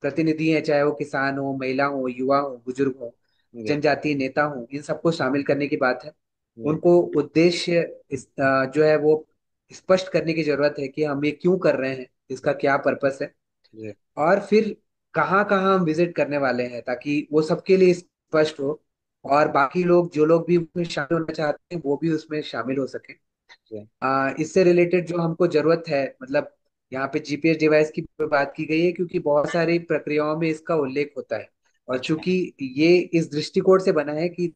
Speaker 2: प्रतिनिधि हैं, चाहे वो किसान हो, महिला हो, युवा हो, बुजुर्ग हो,
Speaker 1: जी
Speaker 2: जनजातीय नेता हो, इन सबको शामिल करने की बात है।
Speaker 1: जी
Speaker 2: उनको उद्देश्य जो है वो स्पष्ट करने की जरूरत है कि हम ये क्यों कर रहे हैं, इसका क्या पर्पस है।
Speaker 1: जी।
Speaker 2: और फिर कहाँ कहाँ हम विजिट करने वाले हैं ताकि वो सबके लिए स्पष्ट हो, और बाकी लोग जो लोग भी उसमें शामिल होना चाहते हैं वो भी उसमें शामिल हो सके।
Speaker 1: जी।
Speaker 2: इससे रिलेटेड जो हमको जरूरत है, मतलब यहाँ पे जीपीएस डिवाइस की बात की गई है क्योंकि बहुत सारी प्रक्रियाओं में इसका उल्लेख होता है। और
Speaker 1: अच्छा।
Speaker 2: चूंकि ये इस दृष्टिकोण से बना है कि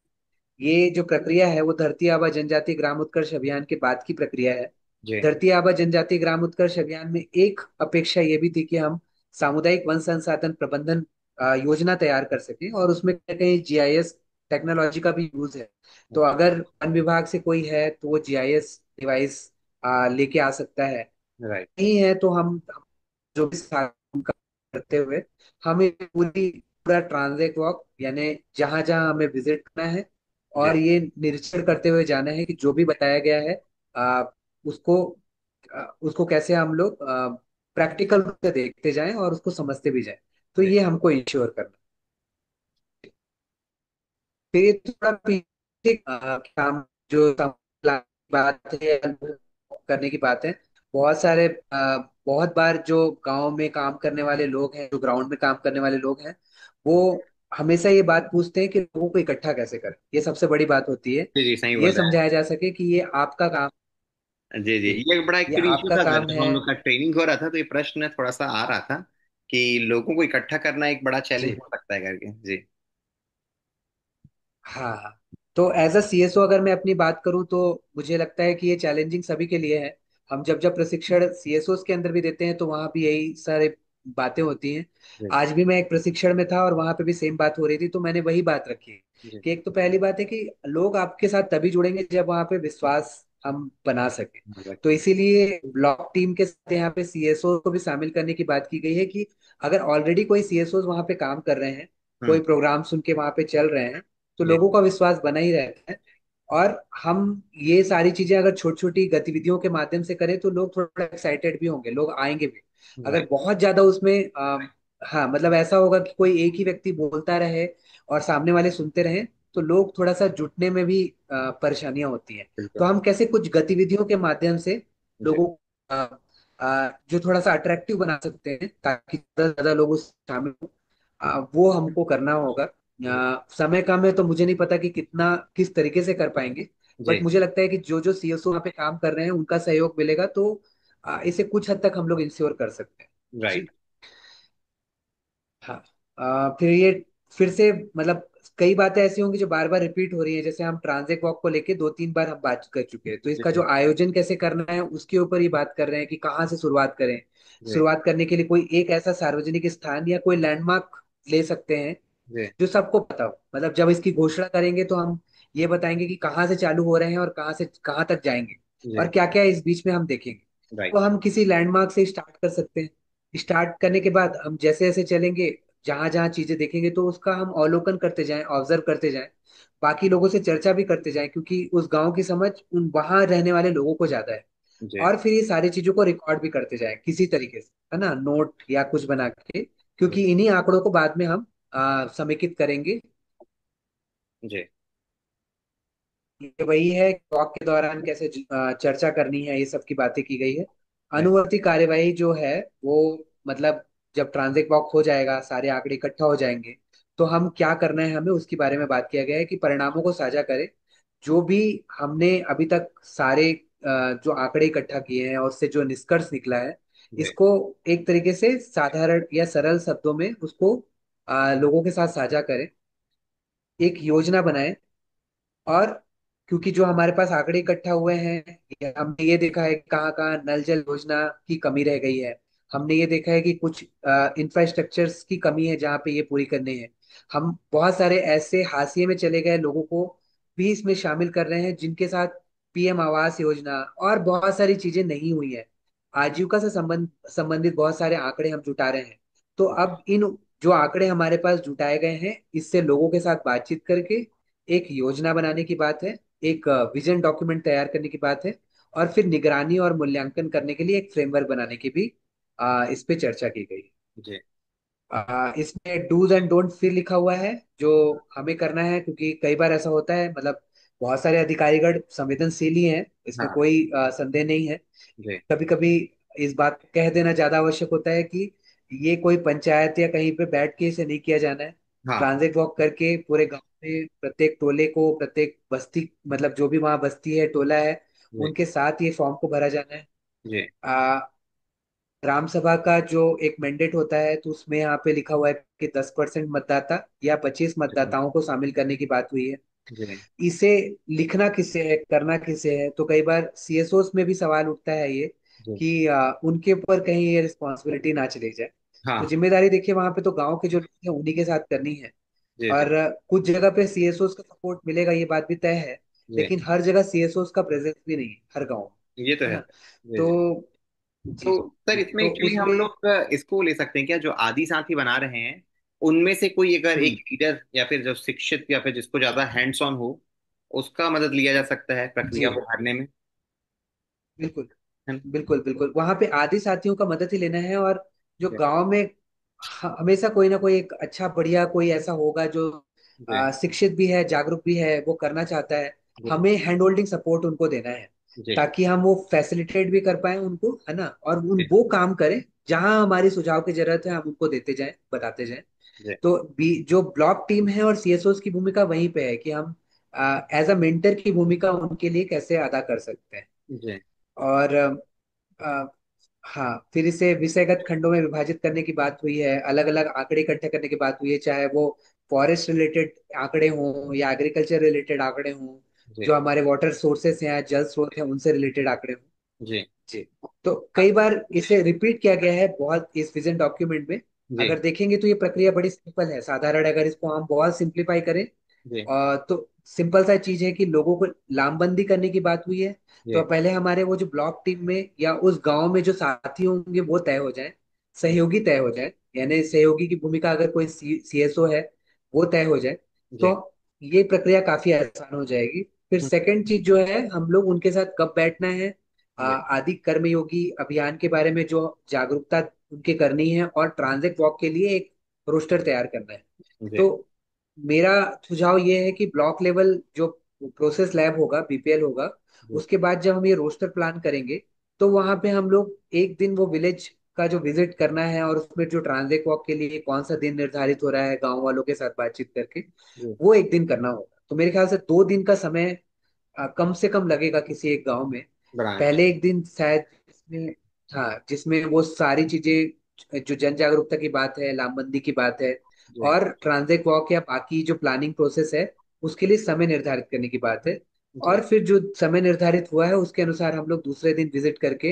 Speaker 2: ये जो प्रक्रिया है वो धरती आबा जनजाति ग्राम उत्कर्ष अभियान के बाद की प्रक्रिया है।
Speaker 1: जी
Speaker 2: धरती आबा जनजाति ग्राम उत्कर्ष अभियान में एक अपेक्षा ये भी थी कि हम सामुदायिक वन संसाधन प्रबंधन योजना तैयार कर सकें, और उसमें कहीं कहीं जीआईएस टेक्नोलॉजी का भी यूज है। तो
Speaker 1: अच्छा।
Speaker 2: अगर वन विभाग से कोई है तो वो जीआईएस डिवाइस लेके आ सकता है।
Speaker 1: राइट।
Speaker 2: नहीं है तो हम जो भी काम करते हुए हमें पूरा ट्रांजिट वॉक यानी जहां जहां हमें विजिट करना है
Speaker 1: जी
Speaker 2: और ये निरीक्षण करते हुए जाना है कि जो भी बताया गया है आ, उसको उसको कैसे हम लोग प्रैक्टिकल रूप से देखते जाएं और उसको समझते भी जाएं। तो
Speaker 1: जी
Speaker 2: ये हमको इंश्योर करना। फिर ये थोड़ा पीछे काम जो बात है, करने की बात है। बहुत सारे बहुत बार जो गांव में काम करने वाले लोग हैं, जो ग्राउंड में काम करने वाले लोग हैं, वो हमेशा ये बात पूछते हैं कि लोगों को इकट्ठा कैसे करें। ये सबसे बड़ी बात होती है।
Speaker 1: जी। जी सही
Speaker 2: ये
Speaker 1: बोला है।
Speaker 2: समझाया जा सके कि ये आपका काम।
Speaker 1: जी जी।
Speaker 2: जी,
Speaker 1: ये बड़ा
Speaker 2: ये
Speaker 1: एक्चुअली इशू
Speaker 2: आपका
Speaker 1: था सर,
Speaker 2: काम
Speaker 1: जब
Speaker 2: है।
Speaker 1: हम लोग का ट्रेनिंग हो रहा था तो ये प्रश्न थोड़ा सा आ रहा था कि लोगों को इकट्ठा करना एक बड़ा चैलेंज
Speaker 2: जी
Speaker 1: हो सकता है करके। जी
Speaker 2: हाँ हाँ। तो एज अ सीएसओ अगर मैं अपनी बात करूं तो मुझे लगता है कि ये चैलेंजिंग सभी के लिए है। हम जब जब प्रशिक्षण सीएसओ के अंदर भी देते हैं तो वहां भी यही सारे बातें होती हैं।
Speaker 1: जी
Speaker 2: आज भी मैं एक प्रशिक्षण में था और वहां पे भी सेम बात हो रही थी, तो मैंने वही बात रखी
Speaker 1: जी।
Speaker 2: कि एक तो पहली बात है कि लोग आपके साथ तभी जुड़ेंगे जब वहां पे विश्वास हम बना सके। तो इसीलिए ब्लॉक टीम के साथ यहाँ पे सीएसओ को भी शामिल करने की बात की गई है कि अगर ऑलरेडी कोई सीएसओ वहां पे काम कर रहे हैं, कोई
Speaker 1: हम्म।
Speaker 2: प्रोग्राम सुन के वहां पे चल रहे हैं, तो
Speaker 1: जी
Speaker 2: लोगों का विश्वास बना ही रहता है। और हम ये सारी चीजें अगर छोटी छोटी गतिविधियों के माध्यम से करें तो लोग थोड़ा एक्साइटेड भी होंगे, लोग आएंगे भी। अगर
Speaker 1: राइट।
Speaker 2: बहुत ज्यादा उसमें हाँ मतलब ऐसा होगा कि कोई एक ही व्यक्ति बोलता रहे और सामने वाले सुनते रहें, तो लोग थोड़ा सा जुटने में भी परेशानियां होती हैं। तो
Speaker 1: बिल्कुल।
Speaker 2: हम कैसे कुछ गतिविधियों के माध्यम से
Speaker 1: जी
Speaker 2: लोगों को जो थोड़ा सा अट्रैक्टिव बना सकते हैं ताकि ज्यादा से ज्यादा लोग उसमें शामिल हो, वो हमको करना होगा।
Speaker 1: जी
Speaker 2: समय कम है तो मुझे नहीं पता कि कितना किस तरीके से कर पाएंगे। बट
Speaker 1: जी।
Speaker 2: मुझे लगता है कि जो जो सीएसओ वहाँ पे काम कर रहे हैं उनका सहयोग मिलेगा तो इसे कुछ हद तक हम लोग इंश्योर कर सकते हैं। जी
Speaker 1: राइट।
Speaker 2: हाँ। फिर ये फिर से मतलब कई बातें ऐसी होंगी जो बार बार रिपीट हो रही हैं। जैसे हम ट्रांजिट वॉक को लेके 2-3 बार हम बात कर चुके हैं, तो
Speaker 1: जी
Speaker 2: इसका जो आयोजन कैसे करना है उसके ऊपर ही बात कर रहे हैं कि कहाँ से शुरुआत करें।
Speaker 1: जी
Speaker 2: शुरुआत करने के लिए कोई एक ऐसा सार्वजनिक स्थान या कोई लैंडमार्क ले सकते हैं
Speaker 1: जी
Speaker 2: जो सबको पता हो। मतलब जब इसकी घोषणा करेंगे तो हम ये बताएंगे कि कहाँ से चालू हो रहे हैं और कहाँ से कहाँ तक जाएंगे और
Speaker 1: जी।
Speaker 2: क्या क्या इस बीच में हम देखेंगे। तो
Speaker 1: राइट।
Speaker 2: हम किसी लैंडमार्क से स्टार्ट कर सकते हैं। स्टार्ट करने के बाद हम जैसे जैसे चलेंगे, जहां जहां चीजें देखेंगे तो उसका हम अवलोकन करते जाएं, ऑब्जर्व करते जाएं, बाकी लोगों से चर्चा भी करते जाएं क्योंकि उस गांव की समझ उन वहां रहने वाले लोगों को ज्यादा है।
Speaker 1: जी
Speaker 2: और फिर ये सारी चीजों को रिकॉर्ड भी करते जाएं किसी तरीके से, है ना, नोट या कुछ बना के, क्योंकि इन्हीं आंकड़ों को बाद में हम समेकित करेंगे।
Speaker 1: जी।
Speaker 2: ये वही है कि वॉक के दौरान कैसे चर्चा करनी है, ये सब की बातें की गई है।
Speaker 1: राइट।
Speaker 2: अनुवर्ती कार्यवाही जो है वो मतलब जब ट्रांजिट वॉक हो जाएगा, सारे आंकड़े इकट्ठा हो जाएंगे, तो हम क्या करना है हमें उसके बारे में बात किया गया है कि परिणामों को साझा करें। जो भी हमने अभी तक सारे जो आंकड़े इकट्ठा किए हैं और उससे जो निष्कर्ष निकला है,
Speaker 1: जी।
Speaker 2: इसको एक तरीके से साधारण या सरल शब्दों में उसको लोगों के साथ साझा करें, एक योजना बनाएं। और क्योंकि जो हमारे पास आंकड़े इकट्ठा हुए हैं, हमने ये देखा है कि कहाँ कहाँ नल जल योजना की कमी रह गई है। हमने ये देखा है कि कुछ इंफ्रास्ट्रक्चर्स की कमी है जहाँ पे ये पूरी करनी है। हम बहुत सारे ऐसे हाशिए में चले गए लोगों को भी इसमें शामिल कर रहे हैं जिनके साथ पीएम आवास योजना और बहुत सारी चीजें नहीं हुई है। आजीविका से संबंधित बहुत सारे आंकड़े हम जुटा रहे हैं। तो अब इन जो आंकड़े हमारे पास जुटाए गए हैं, इससे लोगों के साथ बातचीत करके एक योजना बनाने की बात है, एक विजन डॉक्यूमेंट तैयार करने की बात है, और फिर निगरानी और मूल्यांकन करने के लिए एक फ्रेमवर्क बनाने की भी इस पे चर्चा की गई।
Speaker 1: जी।
Speaker 2: इसमें डूज एंड डोंट फिर लिखा हुआ है जो हमें करना है, क्योंकि कई बार ऐसा होता है, मतलब बहुत सारे अधिकारीगण संवेदनशील ही हैं, इसमें
Speaker 1: हाँ।
Speaker 2: कोई संदेह नहीं है।
Speaker 1: जी।
Speaker 2: कभी कभी इस बात को कह देना ज्यादा आवश्यक होता है कि ये कोई पंचायत या कहीं पे बैठ के इसे नहीं किया जाना है।
Speaker 1: हाँ।
Speaker 2: ट्रांजिट वॉक करके पूरे गांव में प्रत्येक टोले को, प्रत्येक बस्ती, मतलब जो भी वहां बस्ती है, टोला है,
Speaker 1: जी।
Speaker 2: उनके साथ ये फॉर्म को भरा जाना है।
Speaker 1: जी।
Speaker 2: ग्राम सभा का जो एक मैंडेट होता है, तो उसमें यहाँ पे लिखा हुआ है कि 10% मतदाता या 25
Speaker 1: जी।
Speaker 2: मतदाताओं को शामिल करने की बात हुई है।
Speaker 1: जी।
Speaker 2: इसे लिखना किसे है, करना किसे है, तो कई बार सीएसओस में भी सवाल उठता है ये
Speaker 1: जी।
Speaker 2: कि उनके ऊपर कहीं ये रिस्पॉन्सिबिलिटी ना चली जाए। तो
Speaker 1: हाँ।
Speaker 2: जिम्मेदारी देखिए वहां पे तो गांव के जो लोग हैं उन्हीं के साथ करनी है।
Speaker 1: जी। जी।
Speaker 2: और कुछ जगह पे सीएसओस का सपोर्ट मिलेगा, ये बात भी तय है।
Speaker 1: जी।
Speaker 2: लेकिन हर जगह सीएसओस का प्रेजेंस भी नहीं है हर गाँव
Speaker 1: ये तो
Speaker 2: में, है
Speaker 1: है
Speaker 2: ना।
Speaker 1: सर। जी। जी।
Speaker 2: तो जी
Speaker 1: तो
Speaker 2: जी
Speaker 1: सर,
Speaker 2: जी,
Speaker 1: इसमें
Speaker 2: तो
Speaker 1: एक्चुअली हम
Speaker 2: उसमें
Speaker 1: लोग इसको ले सकते हैं क्या, जो आदि साथी बना रहे हैं उनमें से कोई अगर एक
Speaker 2: हम्म,
Speaker 1: लीडर या फिर जो शिक्षित या फिर जिसको ज्यादा हैंड्स ऑन हो, उसका मदद लिया जा सकता है
Speaker 2: जी
Speaker 1: प्रक्रिया को भरने में।
Speaker 2: बिल्कुल
Speaker 1: है ना?
Speaker 2: बिल्कुल बिल्कुल, वहां पे आदि साथियों का मदद ही लेना है। और जो
Speaker 1: जी।
Speaker 2: गांव में हमेशा कोई ना कोई एक अच्छा बढ़िया कोई ऐसा होगा जो
Speaker 1: जी।
Speaker 2: शिक्षित भी है, जागरूक भी है, वो करना चाहता है।
Speaker 1: जी।
Speaker 2: हमें हैंड होल्डिंग सपोर्ट उनको देना है,
Speaker 1: जी।
Speaker 2: ताकि हम वो फैसिलिटेट भी कर पाए उनको, है ना, और उन
Speaker 1: जी।
Speaker 2: वो काम करें जहां हमारी सुझाव की जरूरत है, हम उनको देते जाएं, बताते जाएं।
Speaker 1: जी।
Speaker 2: तो जो ब्लॉक टीम है और सीएसओस की भूमिका वहीं पे है कि हम एज अ मेंटर की भूमिका उनके लिए कैसे अदा कर सकते हैं।
Speaker 1: जी।
Speaker 2: और अ, हाँ, फिर इसे विषयगत खंडों में विभाजित करने की बात हुई है, अलग अलग आंकड़े इकट्ठे करने की बात हुई है, चाहे वो फॉरेस्ट रिलेटेड आंकड़े हों या एग्रीकल्चर रिलेटेड आंकड़े हों,
Speaker 1: जी।
Speaker 2: जो हमारे वाटर सोर्सेस हैं, जल स्रोत हैं, उनसे रिलेटेड आंकड़े हों।
Speaker 1: जी।
Speaker 2: जी। तो कई बार इसे रिपीट किया गया है बहुत इस विजन डॉक्यूमेंट में।
Speaker 1: जी।
Speaker 2: अगर देखेंगे तो ये प्रक्रिया बड़ी सिंपल है, साधारण है। अगर इसको हम बहुत सिंप्लीफाई करें,
Speaker 1: जी।
Speaker 2: तो सिंपल सा चीज है कि लोगों को लामबंदी करने की बात हुई है। तो
Speaker 1: जी।
Speaker 2: पहले हमारे वो जो ब्लॉक टीम में या उस गांव में जो साथी होंगे वो तय हो जाए, सहयोगी तय हो जाए, यानी सहयोगी की भूमिका अगर कोई सीएसओ है वो तय हो जाए, तो
Speaker 1: जी।
Speaker 2: ये प्रक्रिया काफी आसान हो जाएगी। फिर सेकंड चीज जो है, हम लोग उनके साथ कब बैठना है,
Speaker 1: जी।
Speaker 2: आदि कर्मयोगी अभियान के बारे में जो जागरूकता उनके करनी है, और ट्रांजिट वॉक के लिए एक रोस्टर तैयार करना है।
Speaker 1: जी।
Speaker 2: तो मेरा सुझाव ये है कि ब्लॉक लेवल जो प्रोसेस लैब होगा, बीपीएल होगा,
Speaker 1: जी।
Speaker 2: उसके बाद जब हम ये रोस्टर प्लान करेंगे, तो वहां पे हम लोग एक दिन वो विलेज का जो विजिट करना है, और उसमें जो ट्रांजिट वॉक के लिए कौन सा दिन निर्धारित हो रहा है, गांव वालों के साथ बातचीत करके
Speaker 1: जी।
Speaker 2: वो एक दिन करना होगा। तो मेरे ख्याल से 2 दिन का समय कम से कम लगेगा किसी एक गांव में।
Speaker 1: ब्रांच।
Speaker 2: पहले एक दिन शायद जिसमें, हाँ, जिसमें वो सारी चीजें, जो जन जागरूकता की बात है, लामबंदी की बात है,
Speaker 1: जी।
Speaker 2: और ट्रांजिट वॉक या बाकी जो प्लानिंग प्रोसेस है, उसके लिए समय निर्धारित करने की बात है।
Speaker 1: जी।
Speaker 2: और फिर जो समय निर्धारित हुआ है उसके अनुसार हम लोग दूसरे दिन विजिट करके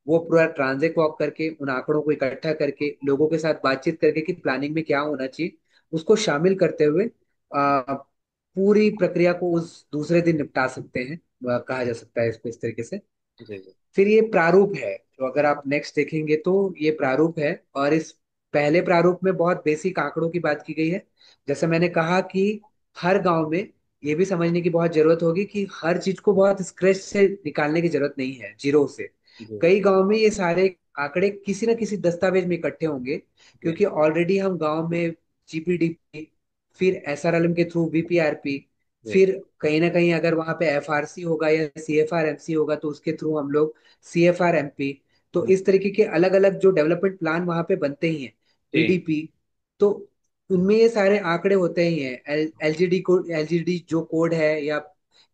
Speaker 2: वो पूरा ट्रांजिट वॉक करके उन आंकड़ों को इकट्ठा करके लोगों के साथ बातचीत करके कि प्लानिंग में क्या होना चाहिए, उसको शामिल करते हुए पूरी प्रक्रिया को उस दूसरे दिन निपटा सकते हैं। कहा जा सकता है इसको इस तरीके से।
Speaker 1: जी। जी।
Speaker 2: फिर ये प्रारूप है, जो अगर आप नेक्स्ट देखेंगे तो ये प्रारूप है। और इस पहले प्रारूप में बहुत बेसिक आंकड़ों की बात की गई है। जैसे मैंने कहा कि हर गांव में ये भी समझने की बहुत जरूरत होगी कि हर चीज को बहुत स्क्रैच से निकालने की जरूरत नहीं है, जीरो से।
Speaker 1: जी।
Speaker 2: कई गांव में ये सारे आंकड़े किसी न किसी दस्तावेज में इकट्ठे होंगे,
Speaker 1: जी।
Speaker 2: क्योंकि ऑलरेडी हम गांव में जीपीडीपी, फिर एसआरएलएम के थ्रू वीपीआरपी,
Speaker 1: जी।
Speaker 2: फिर कहीं ना कहीं अगर वहां पे एफआरसी होगा या सीएफआरएमसी होगा तो उसके थ्रू हम लोग सीएफआरएमपी। तो इस तरीके के अलग अलग जो डेवलपमेंट प्लान वहां पे बनते ही हैं,
Speaker 1: जी।
Speaker 2: डीडीपी, तो उनमें ये सारे आंकड़े होते ही हैं। एलजीडी जो कोड है, या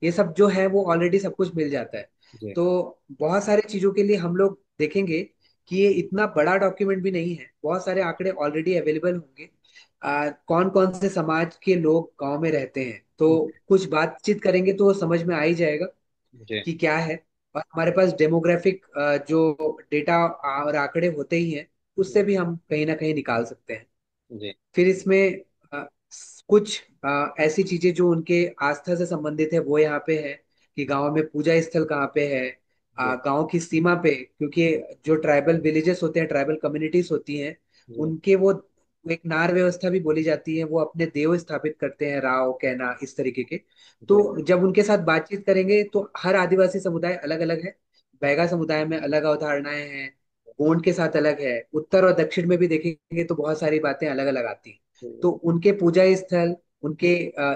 Speaker 2: ये सब जो है वो ऑलरेडी सब कुछ मिल जाता है।
Speaker 1: जी।
Speaker 2: तो बहुत सारी चीजों के लिए हम लोग देखेंगे कि ये इतना बड़ा डॉक्यूमेंट भी नहीं है, बहुत सारे आंकड़े ऑलरेडी अवेलेबल होंगे। कौन कौन से समाज के लोग गांव में रहते हैं, तो कुछ बातचीत करेंगे तो समझ में आ ही जाएगा
Speaker 1: जी।
Speaker 2: कि क्या है। और हमारे पास डेमोग्राफिक जो डेटा और आंकड़े होते ही हैं, उससे भी हम कहीं ना कहीं निकाल सकते हैं।
Speaker 1: जी।
Speaker 2: फिर इसमें कुछ ऐसी चीजें जो उनके आस्था से संबंधित है वो यहाँ पे है, कि गांव में पूजा स्थल कहाँ पे है,
Speaker 1: जी।
Speaker 2: गांव की सीमा पे, क्योंकि जो ट्राइबल विलेजेस होते हैं, ट्राइबल कम्युनिटीज होती हैं,
Speaker 1: जी।
Speaker 2: उनके वो एक नार व्यवस्था भी बोली जाती है, वो अपने देव स्थापित करते हैं, राव कहना इस तरीके के।
Speaker 1: जी।
Speaker 2: तो जब उनके साथ बातचीत करेंगे तो हर आदिवासी समुदाय अलग अलग है। बैगा समुदाय में अलग अवधारणाएं हैं, गोंड के साथ अलग है, उत्तर और दक्षिण में भी देखेंगे तो बहुत सारी बातें अलग अलग आती हैं।
Speaker 1: जी।
Speaker 2: तो उनके पूजा स्थल, उनके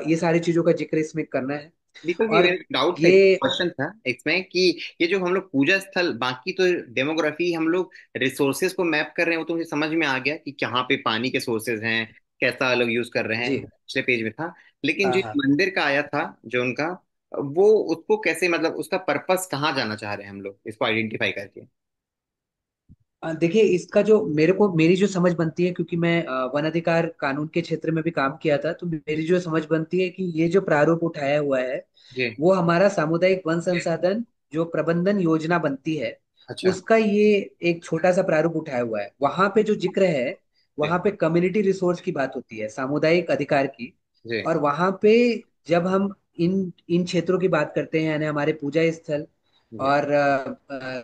Speaker 2: ये सारी चीजों का जिक्र इसमें करना है।
Speaker 1: दीपक जी,
Speaker 2: और
Speaker 1: मेरा डाउट था,
Speaker 2: ये
Speaker 1: क्वेश्चन था इसमें कि ये जो हम लोग पूजा स्थल, बाकी तो डेमोग्राफी हम लोग रिसोर्सेज को मैप कर रहे हैं, वो तो मुझे समझ में आ गया कि कहाँ पे पानी के सोर्सेज हैं, कैसा लोग यूज कर रहे हैं,
Speaker 2: जी।
Speaker 1: पिछले पेज में था। लेकिन
Speaker 2: हाँ
Speaker 1: जो
Speaker 2: हाँ।
Speaker 1: मंदिर का आया था, जो उनका, वो उसको कैसे, मतलब उसका पर्पस कहाँ जाना चाह रहे हैं हम लोग इसको आइडेंटिफाई करके?
Speaker 2: देखिए, इसका जो मेरे को मेरी जो समझ बनती है, क्योंकि मैं वन अधिकार कानून के क्षेत्र में भी काम किया था, तो मेरी जो समझ बनती है कि ये जो प्रारूप उठाया हुआ है,
Speaker 1: जी।
Speaker 2: वो हमारा सामुदायिक वन संसाधन जो प्रबंधन योजना बनती है,
Speaker 1: अच्छा।
Speaker 2: उसका ये एक छोटा सा प्रारूप उठाया हुआ है। वहां पे जो जिक्र है,
Speaker 1: जी।
Speaker 2: वहां पे कम्युनिटी रिसोर्स की बात होती है, सामुदायिक अधिकार की।
Speaker 1: जी।
Speaker 2: और वहां पे जब हम इन इन क्षेत्रों की बात करते हैं, यानी हमारे पूजा स्थल
Speaker 1: जी।
Speaker 2: और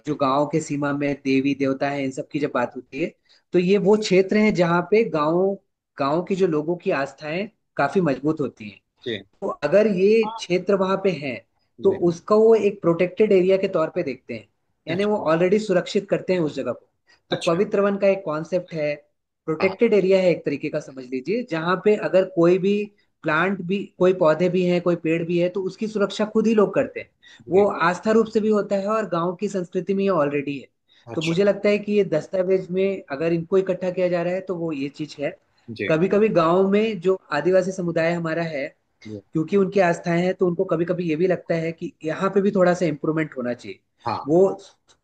Speaker 2: जो गांव के सीमा में देवी देवता है, इन सब की जब बात होती है, तो ये वो क्षेत्र हैं जहाँ पे गांव गांव की जो लोगों की आस्थाएं काफी मजबूत होती हैं।
Speaker 1: जी।
Speaker 2: तो अगर ये क्षेत्र वहां पे है, तो
Speaker 1: जी।
Speaker 2: उसका वो एक प्रोटेक्टेड एरिया के तौर पे देखते हैं, यानी
Speaker 1: अच्छा।
Speaker 2: वो ऑलरेडी सुरक्षित करते हैं उस जगह को। तो
Speaker 1: अच्छा।
Speaker 2: पवित्र वन का एक कॉन्सेप्ट है,
Speaker 1: हाँ।
Speaker 2: प्रोटेक्टेड एरिया है एक तरीके का, समझ लीजिए, जहां पे अगर कोई भी प्लांट भी, कोई पौधे भी हैं, कोई पेड़ भी है, तो उसकी सुरक्षा खुद ही लोग करते हैं। वो
Speaker 1: जी।
Speaker 2: आस्था रूप से भी होता है और गांव की संस्कृति में ये ऑलरेडी है। तो
Speaker 1: अच्छा।
Speaker 2: मुझे लगता है कि ये दस्तावेज में अगर इनको इकट्ठा किया जा रहा है तो वो ये चीज है।
Speaker 1: जी।
Speaker 2: कभी कभी गांव में जो आदिवासी समुदाय हमारा है,
Speaker 1: जी।
Speaker 2: क्योंकि उनकी आस्थाएं हैं, तो उनको कभी कभी ये भी लगता है कि यहाँ पे भी थोड़ा सा इम्प्रूवमेंट होना चाहिए।
Speaker 1: हाँ।
Speaker 2: वो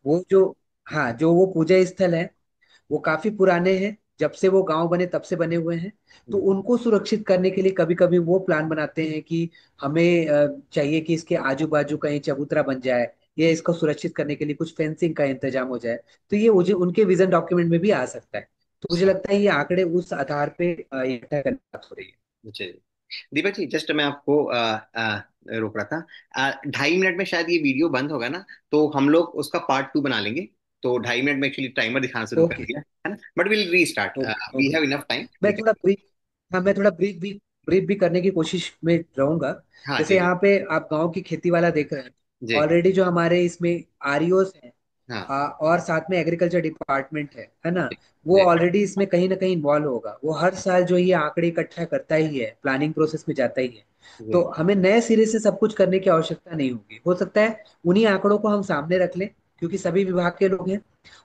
Speaker 2: वो जो हाँ, जो वो पूजा स्थल है, वो काफी पुराने हैं, जब से वो गांव बने तब से बने हुए हैं। तो
Speaker 1: जी।
Speaker 2: उनको सुरक्षित करने के लिए कभी कभी वो प्लान बनाते हैं कि हमें चाहिए कि इसके आजू बाजू कहीं चबूतरा बन जाए, या इसको सुरक्षित करने के लिए कुछ फेंसिंग का इंतजाम हो जाए। तो ये उनके विजन डॉक्यूमेंट में भी आ सकता है। तो मुझे लगता है ये आंकड़े उस आधार पे इकट्ठा करने की बात हो रही है।
Speaker 1: जी। दीपक जी, जस्ट मैं आपको रोक रहा था। 2.5 मिनट में शायद ये वीडियो बंद होगा ना, तो हम लोग उसका पार्ट 2 बना लेंगे। तो 2.5 मिनट में एक्चुअली टाइमर दिखाना शुरू कर
Speaker 2: ओके
Speaker 1: दिया है ना, but will restart,
Speaker 2: okay
Speaker 1: we
Speaker 2: okay.
Speaker 1: Have enough time, we
Speaker 2: मैं थोड़ा
Speaker 1: कैन।
Speaker 2: ब्रीफ हाँ, मैं थोड़ा ब्रीफ भी करने की कोशिश में रहूंगा।
Speaker 1: हाँ
Speaker 2: जैसे
Speaker 1: जी। जी।
Speaker 2: यहाँ पे आप गांव की खेती वाला देख रहे हैं,
Speaker 1: जी।
Speaker 2: ऑलरेडी जो हमारे इसमें आरईओस हैं,
Speaker 1: हाँ
Speaker 2: और साथ में एग्रीकल्चर डिपार्टमेंट है ना,
Speaker 1: जी।
Speaker 2: वो
Speaker 1: जी।
Speaker 2: ऑलरेडी इसमें कहीं ना कहीं इन्वॉल्व होगा। वो हर साल जो ये आंकड़े इकट्ठा करता ही है, प्लानिंग प्रोसेस में जाता ही है। तो
Speaker 1: जी।
Speaker 2: हमें नए सिरे से सब कुछ करने की आवश्यकता नहीं होगी। हो सकता है उन्हीं आंकड़ों को हम सामने रख लें, क्योंकि सभी विभाग के लोग हैं,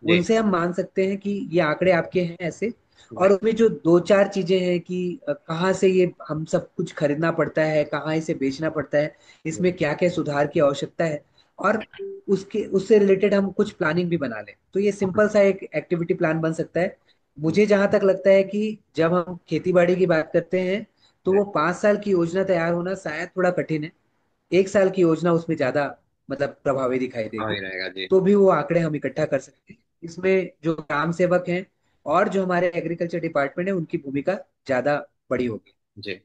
Speaker 1: जी।
Speaker 2: उनसे हम मान सकते हैं कि ये आंकड़े आपके हैं ऐसे। और
Speaker 1: जी।
Speaker 2: उसमें जो दो चार चीजें हैं कि कहाँ से ये हम सब कुछ खरीदना पड़ता है, कहाँ इसे बेचना पड़ता है,
Speaker 1: जी।
Speaker 2: इसमें क्या क्या सुधार की आवश्यकता है, और उसके उससे रिलेटेड हम कुछ प्लानिंग भी बना लें, तो ये
Speaker 1: हाँ
Speaker 2: सिंपल सा एक एक्टिविटी प्लान बन सकता है।
Speaker 1: जी।
Speaker 2: मुझे जहां तक लगता है कि जब हम खेती बाड़ी की बात करते हैं, तो
Speaker 1: जी।
Speaker 2: वो 5 साल की योजना तैयार होना शायद थोड़ा कठिन है। 1 साल की योजना उसमें ज्यादा मतलब प्रभावी दिखाई देगी।
Speaker 1: वही रहेगा जी।
Speaker 2: तो भी वो आंकड़े हम इकट्ठा कर सकते हैं। इसमें जो ग्राम सेवक हैं और जो हमारे एग्रीकल्चर डिपार्टमेंट है, उनकी भूमिका ज्यादा बड़ी होगी।
Speaker 1: जी।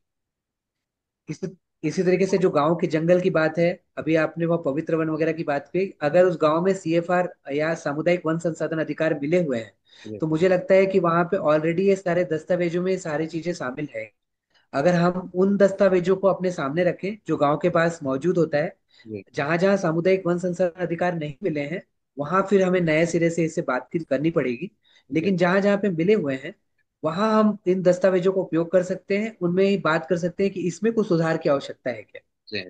Speaker 2: इस इसी तरीके से जो गांव के जंगल की बात है, अभी आपने वो पवित्र वन वगैरह की बात की, अगर उस गांव में सीएफआर या सामुदायिक वन संसाधन अधिकार मिले हुए हैं,
Speaker 1: जी।
Speaker 2: तो मुझे लगता है कि वहां पे ऑलरेडी ये सारे दस्तावेजों में ये सारी चीजें शामिल है। अगर हम उन दस्तावेजों को अपने सामने रखें जो गांव के पास मौजूद होता है,
Speaker 1: जी।
Speaker 2: जहां जहां सामुदायिक वन संसाधन अधिकार नहीं मिले हैं, वहां फिर हमें नए सिरे से इससे बातचीत करनी पड़ेगी।
Speaker 1: जी।
Speaker 2: लेकिन जहां जहां पे मिले हुए हैं, वहां हम इन दस्तावेजों का उपयोग कर सकते हैं, उनमें ही बात कर सकते हैं कि इसमें कुछ सुधार की आवश्यकता है क्या।
Speaker 1: जी।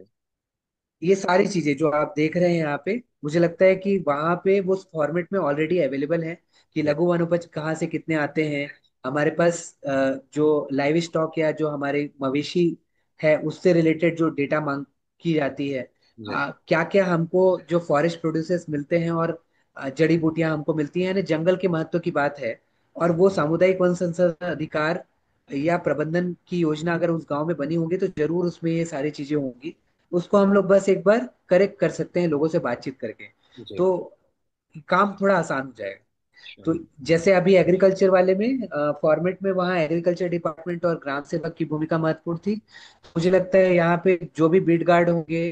Speaker 2: ये सारी चीजें जो आप देख रहे हैं यहाँ पे, मुझे लगता है कि वहां पे वो फॉर्मेट में ऑलरेडी अवेलेबल है, कि
Speaker 1: जी।
Speaker 2: लघु वनोपज कहाँ से कितने आते हैं हमारे पास, जो लाइव स्टॉक या जो हमारे मवेशी है उससे रिलेटेड जो डेटा मांग की जाती है,
Speaker 1: जी।
Speaker 2: क्या क्या हमको जो फॉरेस्ट प्रोड्यूसर्स मिलते हैं और जड़ी बूटियां हमको मिलती हैं, यानी जंगल के महत्व की बात है। और वो सामुदायिक वन संसाधन अधिकार या प्रबंधन की योजना अगर उस गांव में बनी होगी तो जरूर उसमें ये सारी चीजें होंगी। उसको हम लोग बस एक बार करेक्ट कर सकते हैं लोगों से बातचीत करके,
Speaker 1: जी।
Speaker 2: तो काम थोड़ा आसान हो जाएगा।
Speaker 1: अच्छा।
Speaker 2: तो जैसे अभी एग्रीकल्चर वाले में फॉर्मेट में वहाँ एग्रीकल्चर डिपार्टमेंट और ग्राम सेवक की भूमिका महत्वपूर्ण थी। मुझे लगता है यहाँ पे जो भी बीट गार्ड होंगे